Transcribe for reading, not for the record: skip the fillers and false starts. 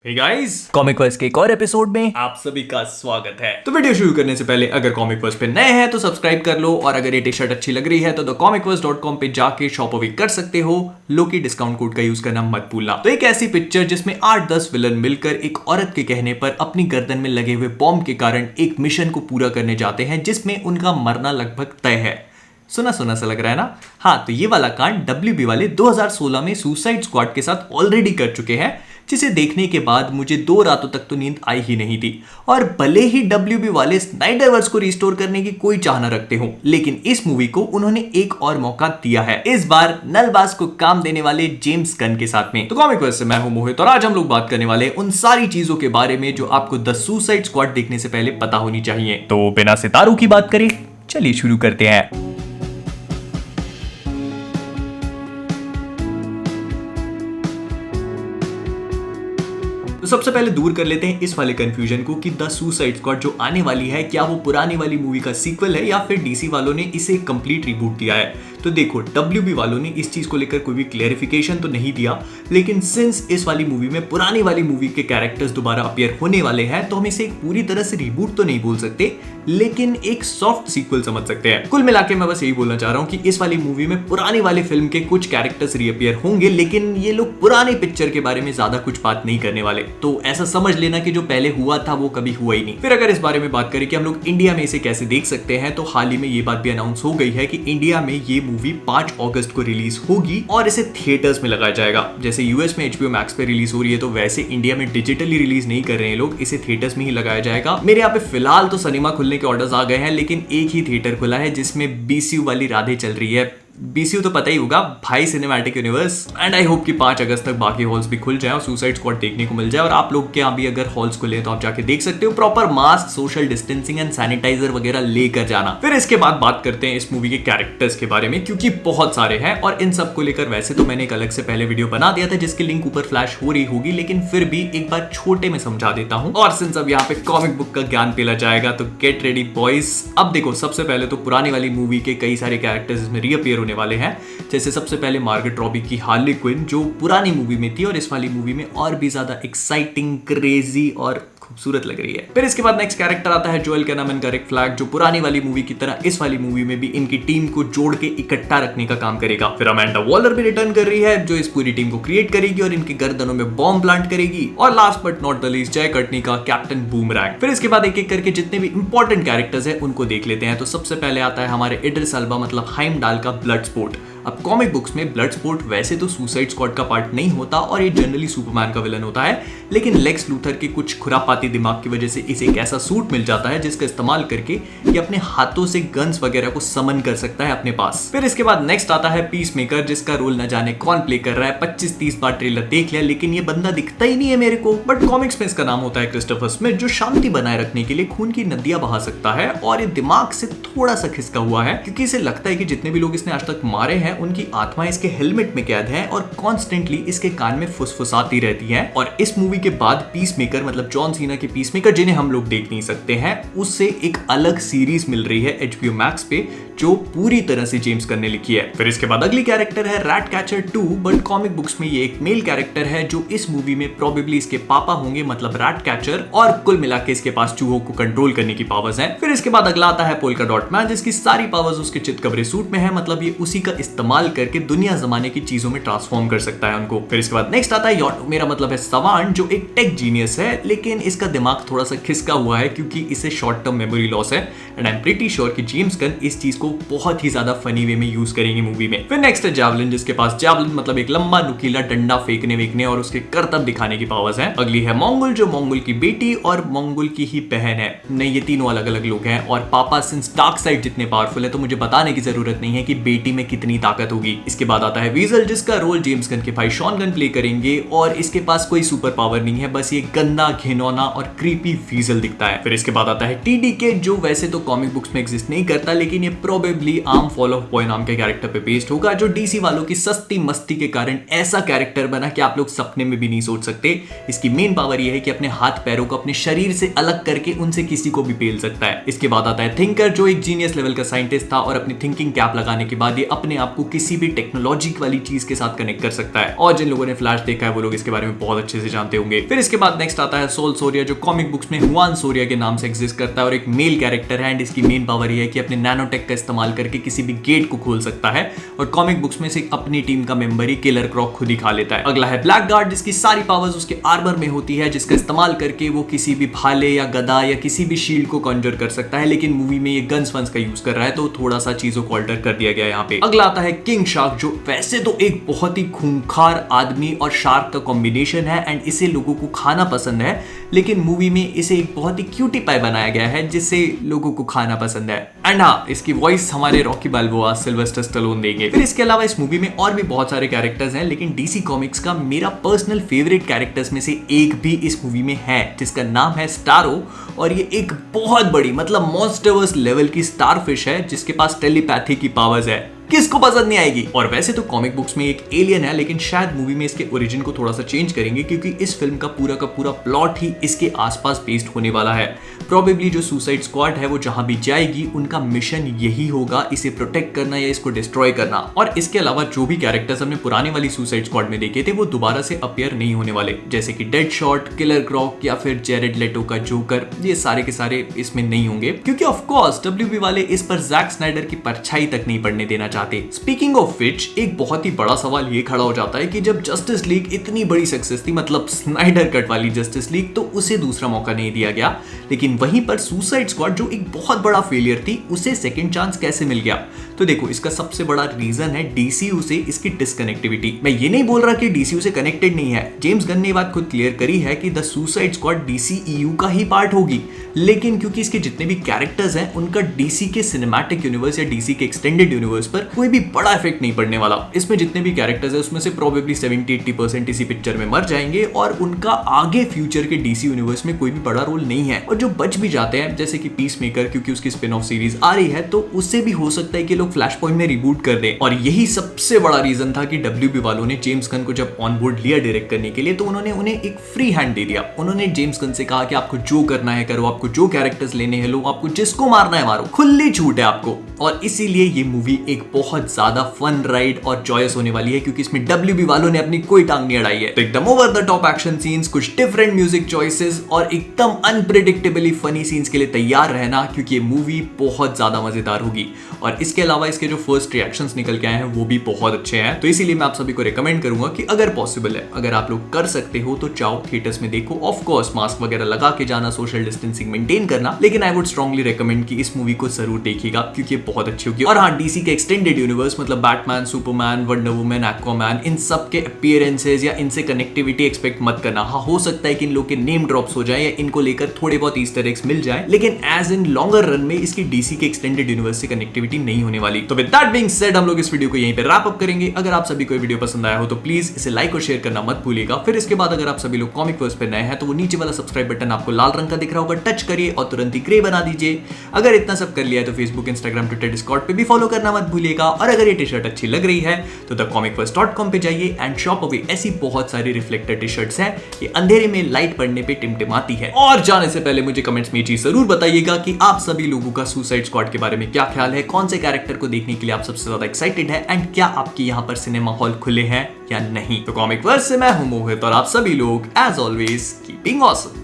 Hey guys, comic verse के एक और एपिसोड में आप सभी का स्वागत है। तो वीडियो शुरू करने से पहले अगर कॉमिक वर्स पे नए हैं तो सब्सक्राइब कर लो, और अगर ये टी शर्ट अच्छी लग रही है तो thecomicverse.com पे जाके शॉप भी कर सकते हो। लोकी डिस्काउंट कोड का यूज करना मत भूलना। तो एक ऐसी पिक्चर जिसमें 8-10 विलन मिलकर एक औरत के कहने पर अपनी गर्दन में लगे हुए बॉम्ब के कारण एक मिशन को पूरा करने जाते हैं, जिसमें उनका मरना लगभग तय है। सुना सुना सा लग रहा है ना? हाँ, तो ये वाला कांड WB वाले 2016 में सुसाइड स्क्वाड के साथ ऑलरेडी कर चुके हैं, जिसे देखने के बाद मुझे 2 रातों तक तो नींद आई ही नहीं थी। और भले ही WB वाले स्नाइडरवर्स को रिस्टोर करने की कोई चाह न रखते हो, लेकिन इस मूवी को उन्होंने एक और मौका दिया है, इस बार नलबाज को काम देने वाले जेम्स गन के साथ में। तो कॉमिक वर्स से मैं हूं मोहित, और आज हम लोग बात करने वाले उन सारी चीजों के बारे में जो आपको द सुसाइड स्क्वाड देखने से पहले पता होनी चाहिए। तो बिना सितारों की बात करें, चलिए शुरू करते हैं। तो सबसे पहले दूर कर लेते हैं इस वाले कंफ्यूजन को कि द सुसाइड स्क्वाड जो आने वाली है, क्या वो पुरानी वाली मूवी का सीक्वल है या फिर DC वालों ने इसे कंप्लीट रिबूट दिया है। तो देखो, WB वालों ने इस चीज को लेकर कोई भी क्लेरिफिकेशन तो नहीं दिया, लेकिन सिंस इस वाली मूवी में पुरानी वाली मूवी के कैरेक्टर्स दोबारा अपीयर होने वाले हैं, तो हम इसे एक पूरी तरह से रिबूट तो नहीं बोल सकते, लेकिन एक सॉफ्ट सीक्वल समझ सकते हैं। कुल मिलाकर मैं बस यही बोलना चाह रहा हूं कि इस वाली मूवी में पुरानी वाली फिल्म के कुछ कैरेक्टर्स रीअपीयर होंगे, लेकिन ये लोग पुरानी पिक्चर के बारे में ज्यादा कुछ बात नहीं करने वाले। तो ऐसा समझ लेना कि जो पहले हुआ था वो कभी हुआ ही नहीं। फिर अगर इस बारे में बात करें कि हम लोग इंडिया में इसे कैसे देख सकते हैं, तो हाल ही में ये बात भी अनाउंस हो गई है कि इंडिया में ये मूवी 5 अगस्त को रिलीज होगी और इसे थिएटर्स में लगाया जाएगा। जैसे यूएस में HBO Max पे रिलीज हो रही है, तो वैसे इंडिया में डिजिटली रिलीज नहीं कर रहे हैं लोग, इसे थिएटर्स में ही लगाया जाएगा। मेरे यहाँ पे फिलहाल तो सिनेमा खुलने के ऑर्डर्स आ गए हैं, लेकिन एक ही थिएटर खुला है जिसमें BCU वाली राधे चल रही है। BCU तो पता ही होगा, भाई cinematic universe. And I hope कि 5 अगस्त तक बाकी हॉल्स भी खुल जाए और सुसाइड स्क्वाड देखने को मिल जाए। और आप लोग के यहाँ भी अगर हॉल्स खुले तो आप जाके देख सकते हो। Proper mask, social distancing and sanitiser वगैरह लेकर जाना। फिर इसके बाद बात करते हैं इस मूवी के कैरेक्टर्स के बारे में, क्योंकि बहुत सारे हैं और इन सबको लेकर वैसे तो मैंने एक अलग से पहले वीडियो बना दिया था, जिसकी लिंक ऊपर फ्लैश हो रही होगी, लेकिन फिर भी एक बार छोटे में समझा देता हूँ। और सिंस अब यहाँ पे कॉमिक बुक का ज्ञान पिला जाएगा, तो गेट रेडी बॉयज। अब देखो, सबसे पहले तो पुरानी वाली मूवी के कई सारे कैरेक्टर्स इसमें रीअपीयर होने वाले हैं। जैसे सबसे पहले मार्गरेट रॉबी की हार्ली क्विन, जो पुरानी मूवी में थी और इस वाली मूवी में और भी ज्यादा एक्साइटिंग, क्रेजी और खूबसूरत लग रही है। फिर इसके बाद नेक्स्ट कैरेक्टर आता है जोएल कैनामन का रिक फ्लैग, जो पुरानी वाली मूवी की तरह इस वाली मूवी में भी इनकी टीम को जोड़ के इकट्ठा रखने का काम करेगा। फिर अमेंडा वॉलर भी रिटर्न कर रही है, जो इस पूरी टीम को क्रिएट करेगी और इनकी गर्दनों में बॉम्ब प्लांट करेगी। और last but not the least, जय कटनी का कैप्टन बूमरैंग। फिर इसके बाद एक एक करके जितने भी इंपॉर्टेंट कैरेक्टर्स हैं उनको देख लेते हैं। तो सबसे पहले आता है हमारे इड्रिस अल्बा मतलब हाइमडाल का ब्लड स्पोर्ट। अब कॉमिक बुक्स में ब्लड स्पोर्ट वैसे तो सुसाइड स्क्वाड का पार्ट नहीं होता और ये जनरली सुपरमैन का विलन होता है, लेकिन लेक्स लूथर के कुछ खुरापाती दिमाग की वजह से इसे एक ऐसा सूट मिल जाता है जिसका इस्तेमाल करके ये अपने हाथों से गन्स वगैरह को समन कर सकता है अपने पास। फिर इसके बाद नेक्स्ट आता है पीस मेकर, जिसका रोल न जाने कौन प्ले कर रहा है। 25-30 बार ट्रेलर देख लिया, लेकिन ये बंदा दिखता ही नहीं है मेरे को। बट कॉमिक्स में इसका नाम होता है क्रिस्टोफर स्मिथ, जो शांति बनाए रखने के लिए खून की नदियां बहा सकता है। और ये दिमाग से थोड़ा सा खिसका हुआ है, क्योंकि इसे लगता है कि जितने भी लोग इसने आज तक मारे हैं उनकी आत्मा इसके हेलमेट में कैद है और कॉन्स्टेंटली इसके कान में फुसफुसाती रहती है। और इस मूवी के बाद पीस मेकर मतलब जॉन सीना के पीस मेकर, जिन्हें हम लोग देख नहीं सकते हैं, उससे एक अलग सीरीज मिल रही है HBO Max पे, जो पूरी तरह से जेम्स गन ने लिखी है। फिर इसके बाद अगली कैरेक्टर है rat catcher 2, but comic books में ये एक मेल कैरेक्टर है, जो इस मूवी में प्रोबेबली इसके पापा होंगे मतलब रैट कैचर। और कुल मिलाकर इसके पास चूहों को कंट्रोल करने की पावर्स हैं। फिर इसके बाद अगला आता है पोल्का डॉट मैन, जिसकी सारी पावर्स उसके चितकबरे सूट में है, मतलब ये उसी का इस्तेमाल करके दुनिया जमाने की चीजों में ट्रांसफॉर्म कर सकता है उनको। फिर इसके बाद नेक्स्ट आता है योटो, मेरा मतलब है सवान, जो एक टेक जीनियस है, लेकिन इसका दिमाग थोड़ा सा खिसका हुआ है क्योंकि इसे शॉर्ट टर्म मेमोरी लॉस है। And I am pretty sure कि जेम्स गन इस चीज को बहुत ही ज्यादा फनी वे में यूज करेंगे मूवी में। फिर नेक्स्ट है जैवलिन, जिसके पास जैवलिन मतलब एक लंबा नुकीला डंडा फेंकने वेकने और उसके करतब दिखाने की पावर्स है। अगली है मंगोल, जो मंगोल की बेटी और मंगोल की ही बहन है। नहीं, ये तीनों अलग अलग लोग हैं। और पापा सिंस डार्क साइड जितने पावरफुल है, तो मुझे बताने की जरूरत नहीं है कि बेटी में कितनी ताकत होगी। इसके बाद आता है वीजल, जिसका रोल जेम्स गन के भाई शॉन गन प्ले करेंगे और इसके पास कोई सुपर पावर नहीं है, बस ये गंदा, घिनौना और क्रीपी वीजल दिखता है। फिर इसके बाद आता है TDK, जो वैसे तो कॉमिक बुक्स में एग्जिस्ट नहीं करता, लेकिन ये probably arm fall of boy नाम के कैरेक्टर पे बेस्ड होगा, जो डीसी वालों की सस्ती मस्ती के कारण ऐसा कैरेक्टर बना कि आप लोग सपने में भी नहीं सोच सकते। इसकी मेन पावर यह है कि अपने हाथ पैरों को अपने शरीर से अलग करके उनसे किसी को भी पेल सकता है। इसके बाद आता है थिंकर, जो एक जीनियस लेवल का साइंटिस्ट था और अपनी थिंकिंग कैप लगाने के बाद ये अपने आप को किसी भी टेक्नोलॉजी वाली चीज के साथ कनेक्ट कर सकता है। और जिन लोगों ने फ्लैश देखा है वो लोग इसके बारे में बहुत अच्छे से जानते होंगे। फिर इसके बाद नेक्स्ट आता है सोल सोरिया, जो कॉमिक बुक्स में हुआन सोरिया के नाम से एग्जिस्ट करता है और एक मेल कैरेक्टर है। एंड इसकी मेन पावर ये है कि अपने नैनोटेक का इस्तेमाल करके किसी भी गेट को खोल सकता है और कॉमिक बुक्स में से अपनी टीम का मेंबर ही किलर क्रॉक खुद ही खा लेता है। अगला है ब्लैक गार्ड, जिसकी सारी पावर्स उसके आर्मर में होती है, जिसका इस्तेमाल करके वो किसी भी भाले या गदा या किसी भी शील्ड को कॉन्जर कर सकता है। लेकिन मूवी में ये गन्स वंस का यूज कर रहा है तो थोड़ा सा चीजों को अल्टर कर दिया गया है यहाँ पे। अगला आता है किंग शार्क, जो वैसे तो एक बहुत ही खूंखार आदमी और शार्क का कॉम्बिनेशन है एंड इसे लोगों को खाना पसंद है, लेकिन मूवी में इसे एक बहुत ही क्यूटी पाई बनाया गया है जिससे लोगों को खाना पसंद है। एंड हाँ, इसकी वॉइस हमारे रॉकी बाल्बोआ सिल्वेस्टर स्टैलोन देंगे। फिर इसके अलावा इस मूवी में और भी बहुत सारे कैरेक्टर्स हैं, लेकिन डीसी कॉमिक्स का मेरा पर्सनल फेवरेट कैरेक्टर्स में से एक भी इस मूवी में है, जिसका नाम है स्टारो। और ये एक बहुत बड़ी मतलब मॉन्स्टरवर्स लेवल की स्टारफिश है जिसके पास टेलीपैथी की पावर्स है। किसको पसंद नहीं आएगी। और वैसे तो कॉमिक बुक्स में एक एलियन है, लेकिन शायद मूवी में इसके ओरिजिन को थोड़ा सा चेंज करेंगे क्योंकि इस फिल्म का पूरा प्लॉट ही इसके आसपास बेस्ड होने वाला है। प्रोबेबली जो सुसाइड स्क्वाड है वो जहां भी जाएगी उनका मिशन यही होगा, इसे प्रोटेक्ट करना या इसको डिस्ट्रॉय करना। और इसके अलावा जो भी कैरेक्टर्स हमने पुरानी वाली सुसाइड स्क्वाड में देखे थे वो दोबारा से अपीयर नहीं होने वाले, जैसे कि डेडशॉट, किलर क्रॉक या फिर जेरेड लेटो का जोकर। ये सारे के सारे इसमें नहीं होंगे क्योंकि ऑफ कोर्स डब्ल्यूबी वाले इस पर जैक स्नाइडर की परछाई तक नहीं पड़ने देना चाहते। स्पीकिंग ऑफ विच, एक बहुत ही बड़ा सवाल ये खड़ा हो जाता है कि जब जस्टिस लीग इतनी बड़ी सक्सेस थी, मतलब स्नाइडर कट वाली जस्टिस लीग, तो उसे दूसरा मौका नहीं दिया गया, लेकिन वहीं पर सुसाइड स्क्वाड जो एक बहुत बड़ा फेलियर थी उसे सेकंड चांस कैसे मिल गया। तो देखो, इसका सबसे बड़ा रीजन है डीसीयू से इसकी डिस्कनेक्टिविटी। मैं ये नहीं बोल रहा कि डीसीयू से कनेक्टेड नहीं है, जेम्स गन ने ये बात खुद क्लियर करी है कि द सुसाइड स्क्वाड डीसीईयू का ही पार्ट होगी, लेकिन क्योंकि इसके जितने भी कैरेक्टर्स हैं उनका डीसी के सिनेमैटिक यूनिवर्स या डीसी के एक्सटेंडेड यूनिवर्स पर कोई भी बड़ा इफेक्ट नहीं पड़ने वाला। इसमें जितने भी कैरेक्टर्स हैं उसमें से प्रोबेबली 70-80% इसी पिक्चर में मर जाएंगे और उनका आगे फ्यूचर के डीसी यूनिवर्स में कोई भी बड़ा रोल नहीं है। और जो बच भी जाते हैं, जैसे कि पीस मेकर, क्योंकि उसकी स्पिन ऑफ सीरीज आ रही है, तो उससे भी हो सकता है कि लोग फ्लैश पॉइंट में रिबूट कर दें। और यही सबसे बड़ा रीजन था कि डब्ल्यूबी वालों ने जेम्स गन को जब ऑन बोर्ड लिया डायरेक्ट करने के लिए, तो उन्होंने उन्हें एक फ्री हैंड दे दिया। उन्होंने जेम्स गन से कहा कि आपको जो करना है करो, आपको जो कैरेक्टर्स लेने हैं लो, आपको जिसको मारना है मारो, खुली छूट है आपको। और इसीलिए ये मूवी एक बहुत ज्यादा फन राइड और जॉयस होने वाली है, क्योंकि इसमें डब्ल्यूबी वालों ने अपनी कोई टांग नहीं अड़ाई है। तो एकदम over the top action scenes, कुछ डिफरेंट म्यूजिक चॉइसेस और एकदम अनप्रेडिक्टेबली फनी सीन्स के लिए तैयार रहना, क्योंकि ये मूवी बहुत ज्यादा मजेदार होगी। और इसके अलावा इसके जो फर्स्ट रिएक्शंस निकल के आए हैं वो भी बहुत अच्छे हैं। तो इसीलिए मैं आप सभी को रिकमेंड करूंगा कि अगर पॉसिबल है, अगर आप लोग कर सकते हो तो जाओ थिएटर्स में देखो। ऑफ कोर्स मास्क वगैरह लगा के जाना, सोशल डिस्टेंसिंग मेंटेन करना, लेकिन आई वुड स्ट्रांगली रिकमेंड कि इस मूवी को जरूर देखिएगा क्योंकि बहुत अच्छी होगी। और हाँ, डीसी के एक्सटेंडेड यूनिवर्स मतलब Batman, Superman, Wonder Woman, Aquaman, इन सब के अपीयरेंसेस या इनसे कनेक्टिविटी एक्सपेक्ट मत करना। हाँ, हो सकता है कि इन लोग के नेम ड्रॉप्स हो जाए या इनको लेकर थोड़े बहुत ईस्टर एग्स मिल जाए, लेकिन एज इन लॉन्गर रन में इसकी डीसी के एक्सटेंडेड यूनिवर्स से कनेक्टिविटी नहीं होने वाली। तो विद दैट बीइंग सेड, हम लोग इस वीडियो को यहीं पे रैप अप करेंगे। अगर आप सभी को वीडियो पसंद आया हो तो प्लीज इसे लाइक और शेयर करना मत भूलिएगा। फिर इसके बाद अगर आप सभी लोग कॉमिक वर्स पे नए हैं तो वो नीचे वाला सब्सक्राइब बटन आपको लाल रंग का दिख रहा होगा, टच करिए और तुरंत ही ग्रे बना दीजिए। अगर इतना सब कर लिया है तो फेसबुक, इंस्टाग्राम, ट्विटर, डिस्कॉर्ड पे भी फॉलो करना मत भूलिएगा। और अगर ये टी शर्ट अच्छी लग रही है तो thecomicverse.com पे जाइए एंड शॉप अवे। ऐसी बहुत सारी रिफ्लेक्टर टी शर्ट्स हैं, ये अंधेरे में लाइट पड़ने पे टिमटिमाती है। और जाने से पहले मुझे कमेंट्स में ये चीज जरूर बताइएगा कि आप सभी लोगों का सुसाइड स्क्वाड के बारे में क्या ख्याल है, कौन से कैरेक्टर को देखने के लिए आप सबसे ज्यादा एक्साइटेड है एंड क्या आपके यहाँ पर सिनेमा हॉल खुले हैं या नहीं। तो कॉमिक वर्स से मैं हूं मोहित और आप सभी लोग एज ऑलवेज कीपिंग ऑसम।